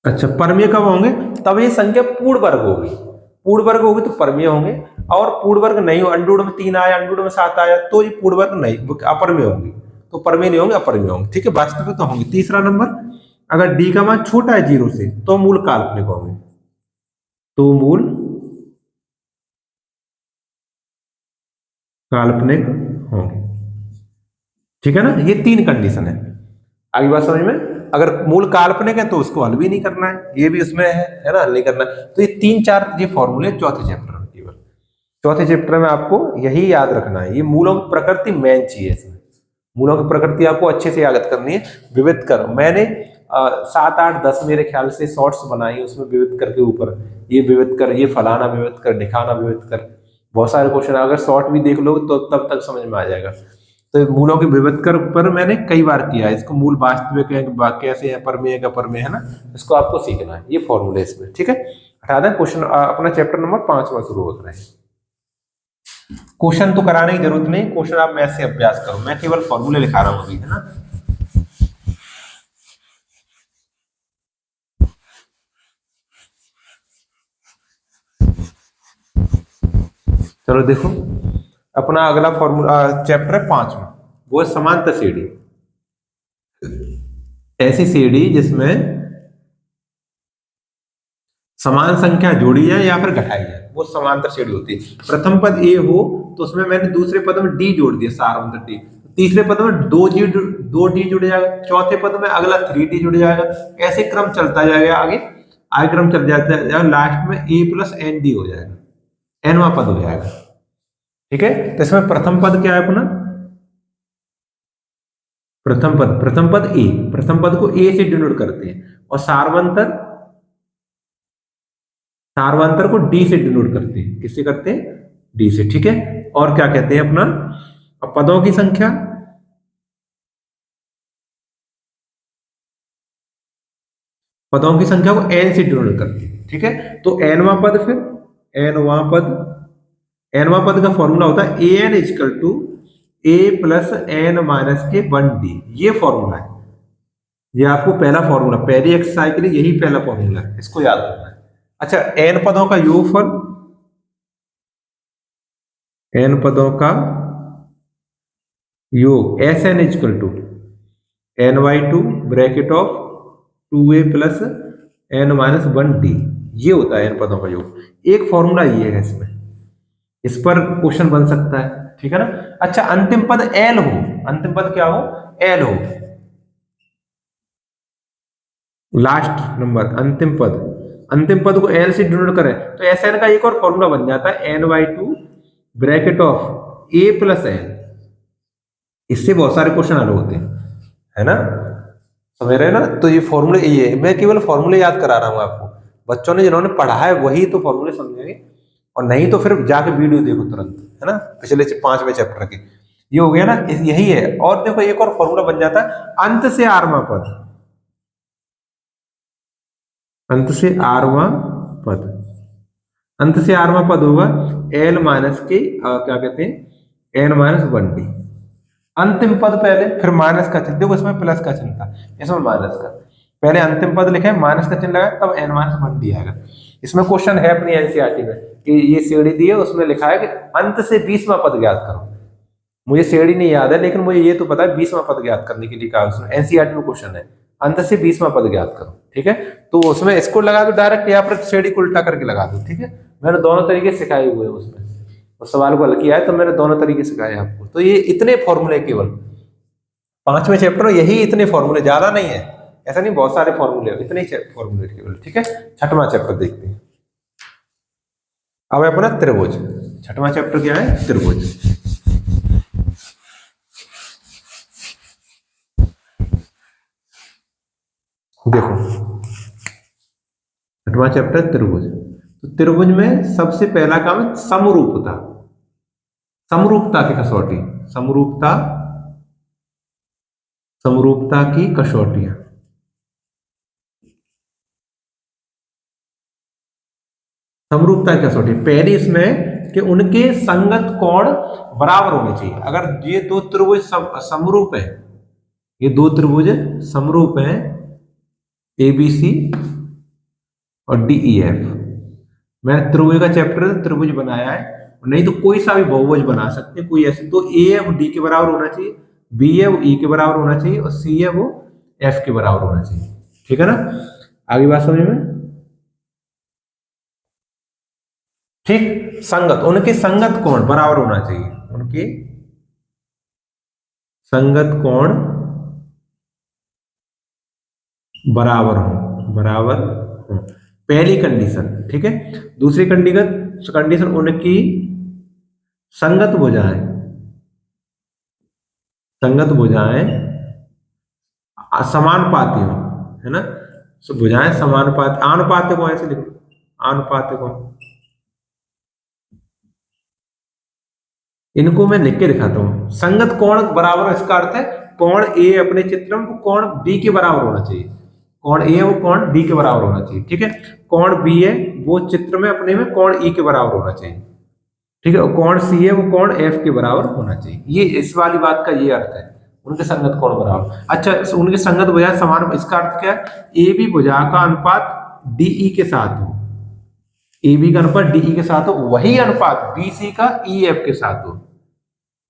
अच्छा परमेय कब होंगे, तब ये संख्या पूर्ण वर्ग होगी, पूर्ण वर्ग होगी तो परमेय होंगे, और पूर्ण वर्ग नहीं हो, अंडूड में 3 आया, अंडूड में 7 आया, तो ये पूर्ण वर्ग नहीं, अपरमेय होंगे, तो परमेय नहीं होंगे, अपरमेय होंगे, ठीक है, वास्तविक तो होंगे। तीसरा नंबर, अगर डी का मान छोटा है 0 से तो मूल काल्पनिक होंगे, तो मूल काल्पनिक होंगे, ठीक है ना। ये 3 कंडीशन है, आगे बात समझ में। अगर मूल काल्पनिक है तो उसको हल भी नहीं करना है, ये भी उसमें है ना, हल नहीं करना है। तो ये 3-4 ये फॉर्मूले चौथे चैप्टर में, केवल चौथे चैप्टर में आपको यही याद रखना है। ये मूलों की प्रकृति मेन चीज है इसमें, मूलों की प्रकृति आपको अच्छे से याद करनी है। विविध कर मैंने 7, 8, 10 मेरे ख्याल से शॉर्ट्स बनाई, उसमें विविध कर के ऊपर ये विविध कर, ये फलाना विविध कर, ढिकाना विविध कर, बहुत सारे क्वेश्चन, अगर शॉर्ट भी देख लो तो तब तक समझ में आ जाएगा। तो मूलों के विविध कर पर मैंने कई बार किया है इसको, मूल वास्तविक है, कैसे है, परमेय का परमेय है ना, इसको आपको सीखना है, ये फॉर्मूले इसमें, ठीक है। हटा दें क्वेश्चन, अपना चैप्टर नंबर 5वां शुरू होता है। क्वेश्चन तो कराने की जरूरत नहीं, क्वेश्चन आप मैथ से अभ्यास करो, मैं केवल फॉर्मूले लिखा रहा हूं अभी, है ना। चलो देखो, अपना अगला फॉर्मूला चैप्टर है 5वां, वो है समांतर सीढ़ी। ऐसी सीढ़ी जिसमें समान संख्या जोड़ी जाए या फिर घटाई जाए, वो समांतर सीढ़ी होती है। प्रथम पद ए हो तो उसमें मैंने दूसरे पद में डी जोड़ दिया, सारवंतर डी, तीसरे पद में 2 डी जुड़ जाएगा, चौथे पद में अगला 3D जुड़ जाएगा, ऐसे क्रम चलता जाएगा, आगे क्रम चल जाता है, लास्ट में ए प्लस एन डी हो जाएगा, एनवा पद हो जाएगा, ठीक है। तो इसमें प्रथम पद क्या है अपना, प्रथम पद ए, प्रथम पद को ए से डिनोट करते हैं, और सार्वंतर को डी से डिनोट करते हैं, किससे करते हैं, डी से, ठीक है। और क्या कहते हैं अपना, पदों की संख्या, पदों की संख्या को एन से डिनोट करते हैं, ठीक है। तो एनवा पद, फिर एनवा पद का फॉर्मूला होता है A N is equal to A plus N minus के 1D, ये फॉर्मूला है, ये आपको पहला फॉर्मूला, पहली एक्सरसाइज के लिए यही पहला फॉर्मूला है, इसको याद रखना है। अच्छा, एन पदों का योगफल, एन पदों का योग, S N is equal to n/2 bracket of 2a plus n minus 1D, ये होता है एन पदों का योग। एक फॉर्मूला ये है इसमें, इस पर क्वेश्चन बन सकता है, ठीक है ना। अच्छा, अंतिम पद एल हो, अंतिम पद क्या हो, एल हो, लास्ट नंबर अंतिम पद को एल से डिनोट करें तो एस एन का एक और फॉर्मूला बन जाता है n/2 bracket of a plus N, इससे बहुत सारे क्वेश्चन हल होते हैं, है ना, समझ रहे हैं ना। तो ये फॉर्मूले, ये मैं केवल फॉर्मूले याद करा रहा हूं आपको, बच्चों ने जिन्होंने पढ़ा है वही तो फॉर्मूले समझेंगे, और नहीं तो फिर जाके वीडियो देखो तुरंत, है ना, पिछले 5वें चैप्टर के, ये हो गया ना, यही है। और देखो एक और फॉर्मूला बन जाता है, अंत से आरवां पद, अंत से आरवां पद, अंत से आरवां पद होगा एल माइनस के क्या कहते हैं, एन माइनस 1D, अंतिम पद पहले, फिर माइनस का चिन्ह, देखो इसमें प्लस का चिन्ह था, इसमें माइनस का, पहले अंतिम पद लिखे, माइनस का चिन्ह लगा, तब एन माइनस 1D आएगा। इसमें क्वेश्चन है अपनी एनसीईआरटी में कि ये सीढ़ी दी है, उसमें लिखा है कि अंत से 20वां पद ज्ञात करो, मुझे सीढ़ी नहीं याद है, लेकिन मुझे ये तो पता है 20वां पद ज्ञात करने के लिए कहा, उसमें एनसीईआरटी में क्वेश्चन है, अंत से 20वां पद ज्ञात करो, ठीक है। तो उसमें इसको लगा दो डायरेक्ट, या फिर सीढ़ी को उल्टा करके लगा दो, ठीक है। मैंने दोनों तरीके सिखाए हुए हैं उसमें, उस सवाल को हल किया है तो मैंने दोनों तरीके सिखाए आपको। तो ये इतने फॉर्मूले, केवल 5वें चैप्टर में यही इतने फॉर्मूले, ज्यादा नहीं है, ऐसा नहीं, बहुत सारे फॉर्मूले, इतने ही फॉर्मूले केवल, ठीक है। 6वां चैप्टर देखते हैं, अब अपना त्रिभुज, 6वां चैप्टर क्या है, त्रिभुज। देखो 6वां चैप्टर त्रिभुज, तो त्रिभुज में सबसे पहला काम है समरूपता, समरूपता की कसौटी, समरूपता की कसौटियां, समरूपता की कसौटी पहली इसमें कि उनके संगत कोण बराबर होने चाहिए। अगर ये दो त्रिभुज समरूप है, ये दो त्रिभुज समरूप हैं, ABC और DEF, मैंने त्रिभुज का चैप्टर त्रिभुज बनाया है, नहीं तो कोई सा भी बहुभुज बना सकते हैं, कोई ऐसे। तो ए है वो डी के बराबर होना चाहिए, बी है वो ई के बराबर होना चाहिए, और सी है वो एफ के बराबर होना चाहिए। ठीक है ना, आगे बात समझ में। ठीक, संगत, उनके संगत कोण बराबर होना चाहिए, उनके संगत कोण बराबर हो, बराबर हो, पहली कंडीशन। ठीक है, दूसरी कंडीशन, कंडीशन उनकी संगत भुजाएं, संगत भुजाएं समानुपाती हो, है ना। तो भुजाएं समानुपात, आनुपातिक हो, ऐसे लिखो, आनुपातिक हो। इनको मैं लिख के दिखाता हूं, संगत कोण बराबर, इसका अर्थ है कोण ए अपने चित्र में कोण बी के बराबर होना चाहिए, कोण ए वो कोण डी के बराबर होना चाहिए। ठीक है, कोण बी है वो चित्र में अपने में कोण ई के बराबर होना चाहिए। ठीक है, और कोण सी है वो कोण एफ के बराबर होना चाहिए। ये इस वाली बात का ये अर्थ है, उनके संगत कोण बराबर। अच्छा, उनके संगत भुजा समान, इसका अर्थ क्या है, ए बी भुजा का अनुपात डीई के साथ हो, ए बी का अनुपात डीई के साथ हो, वही अनुपात बी सी का ई एफ के साथ हो,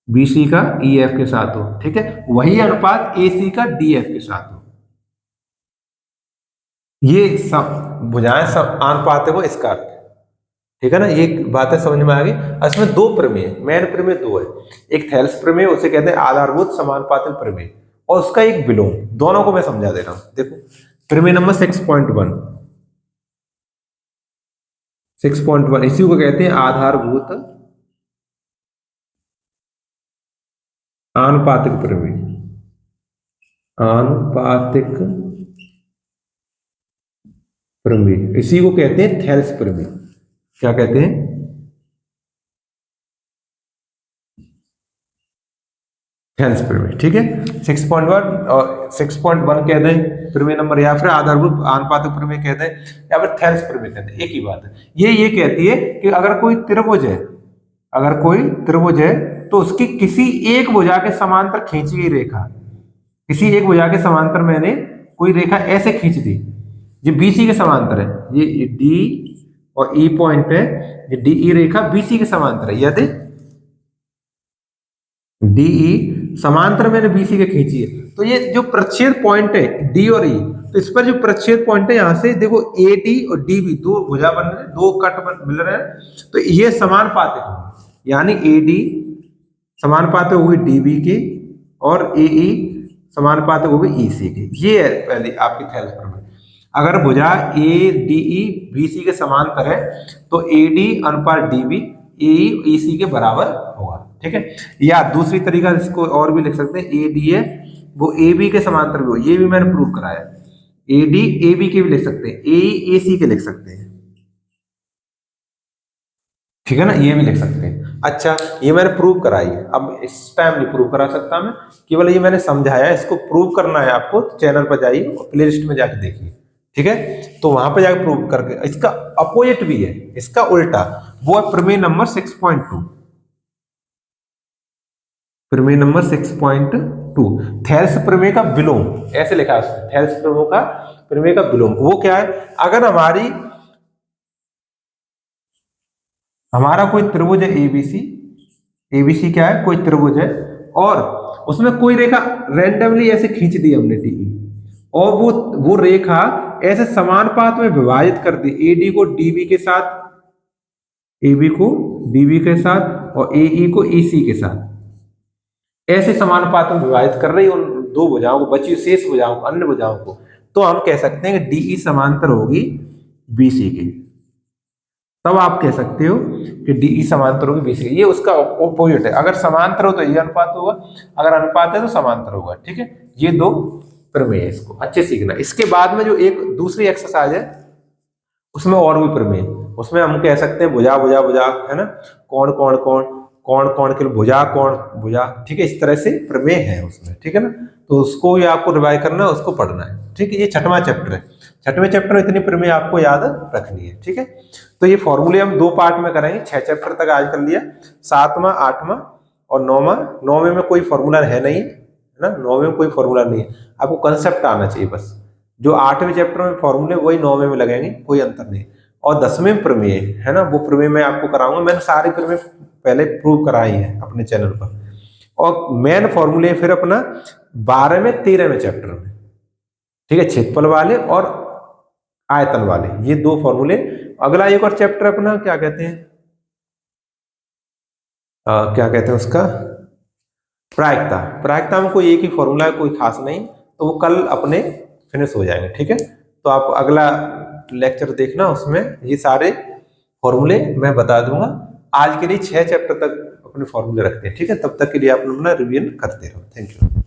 बीसी का ई एफ के साथ हो। ठीक है, वही अनुपात ए सी का डी एफ के साथ हो। ये सब भुजाएं सब अनुपात हो, इसका अर्थ है। ठीक है ना, ये बातें समझ में आ गई। इसमें दो प्रमेय, मेन प्रमेय दो है, एक थेल्स प्रमेय, उसे कहते हैं आधारभूत समानुपातिक प्रमेय, और उसका एक विलोम, दोनों को मैं समझा दे रहा हूं। देखो, प्रमेय नंबर 6.1, 6.1 इसी को कहते हैं आधारभूत आनुपातिक प्रमेय, आनुपातिक प्रमेय, इसी को कहते हैं थेल्स प्रमेय। क्या कहते हैं, थेल्स प्रमेय। ठीक है, 6.1 और 6.1 कह दें प्रमेय नंबर, या फिर आधारभूत आनुपातिक प्रमेय कह दें, या फिर थेल्स प्रमेय कह दें, एक ही बात है। ये कहती है कि अगर कोई त्रिभुज है, अगर कोई त्रिभुज है तो उसकी किसी एक भुजा के समांतर खींची गई रेखा, किसी एक भुजा के समांतर मैंने कोई रेखा ऐसे खींच दी, ये बीसी के समांतर है, ये डी और ई पॉइंट है, ये डीई रेखा बीसी के समांतर है, यदि डीई समांतर मैंने बीसी के खींची है, तो ये जो प्रच्छेद पॉइंट है डी और ई, तो इस पर जो प्रच्छेद पॉइंट है, यहां से देखो ए डी और डी बी दो भुजा बन रहे हैं, दो कट मिल रहे हैं, तो ये समानुपातिक होंगे, यानी ए डी समानुपातिक होगी डी बी के, और ए ई समानुपातिक होगी ई सी के। ये है पहली आपकी थेल्स प्रमेय। अगर भुजा A D E B C के समांतर है, तो ए डी अनुपात डी बी ए ई सी के बराबर होगा। ठीक है, या दूसरी तरीका इसको और भी लिख सकते हैं, ए डी है वो ए बी के समांतर भी हो, ये भी मैंने प्रूव कराया, ए डी ए बी के भी लिख सकते हैं, ए ए सी के लिख सकते हैं। ठीक है ना, ये भी लिख सकते हैं। अच्छा, ये मैंने प्रूव कराई है, अब इस टाइम नहीं प्रूव करा सकता मैं, केवल ये मैंने समझाया, इसको प्रूव करना है आपको, चैनल पर जाइए और प्ले लिस्ट में जाके देखिए। ठीक है, तो वहां पर जाकर प्रूव करके, इसका अपोजिट भी है, इसका उल्टा, वो है प्रमेय नंबर 6.2, प्रमेय नंबर 6.2, थेल्स प्रमेय का विलोम, ऐसे लिखा है थेल्स प्रमेय का विलोम। वो क्या है, अगर हमारा कोई त्रिभुज है एबीसी, एबीसी क्या है, कोई त्रिभुज है, और उसमें कोई रेखा रैंडमली ऐसे खींच दी हमने डीई, और वो रेखा ऐसे समानुपात में विभाजित कर दी, एडी को डीबी के साथ, एबी को डीबी के साथ, और एई को ईसी के साथ, ऐसे समानुपात में विभाजित कर रही उन दो भुजाओं को, बची शेष भुजाओं को, अन्य भुजाओं को, तो हम कह सकते हैं कि डीई समांतर होगी बीसी के। तब आप कह सकते हो कि डीई समांतर होगी बीसी के। ये उसका ऑपोजिट है, अगर समांतर हो तो ये अनुपात होगा, अगर अनुपात है तो समांतर होगा। ठीक है, ये दो प्रमेय है, इसको अच्छे सीखना। इसके बाद में जो एक दूसरी एक्सरसाइज है, उसमें और भी प्रमेय, उसमें हम कह सकते हैं भुजा भुजा भुजा, है ना, कौन कौन कौन कौन कौन के भुजा कौन भुजा। ठीक है, इस तरह से प्रमेय है उसमें। ठीक है ना, तो उसको ही आपको रिवाइज करना है, उसको पढ़ना है। ठीक है, ये 6वां चैप्टर है, 6वें चैप्टर में इतनी प्रमेय आपको याद रखनी है। ठीक है, तो ये फॉर्मूले हम 2 पार्ट में करेंगे, 6 चैप्टर तक आज कर लिया, 7वां 8वां और 9वां। 9वें में कोई फॉर्मूला है नहीं, है ना, 9वें में कोई फॉर्मूला नहीं है, आपको कंसेप्ट आना चाहिए बस। जो 8वें चैप्टर में फॉर्मूले वही 9वें में लगेंगे, कोई अंतर नहीं। और 10वें प्रमेय है ना, वो प्रमेय मैं आपको कराऊंगा। मैंने सारे प्रमेय पहले प्रूव कराई है अपने चैनल पर। और मेन फॉर्मूले फिर अपना 12वें 13वें चैप्टर में, ठीक है, क्षेत्रफल वाले और आयतन वाले, ये दो फॉर्मूले। अगला एक और चैप्टर अपना क्या कहते हैं, क्या कहते हैं उसका, प्रायिकता। प्रायिकता में कोई एक ही फॉर्मूला है, कोई खास नहीं, तो वो कल अपने फिनिश हो जाएंगे, ठीक है। तो आप अगला लेक्चर देखना, उसमें ये सारे फॉर्मूले मैं बता दूंगा। आज के लिए 6 चैप्टर तक अपने फॉर्मूले रखते हैं, ठीक है। तब तक के लिए आप अपना रिवीजन करते रहो। Thank you.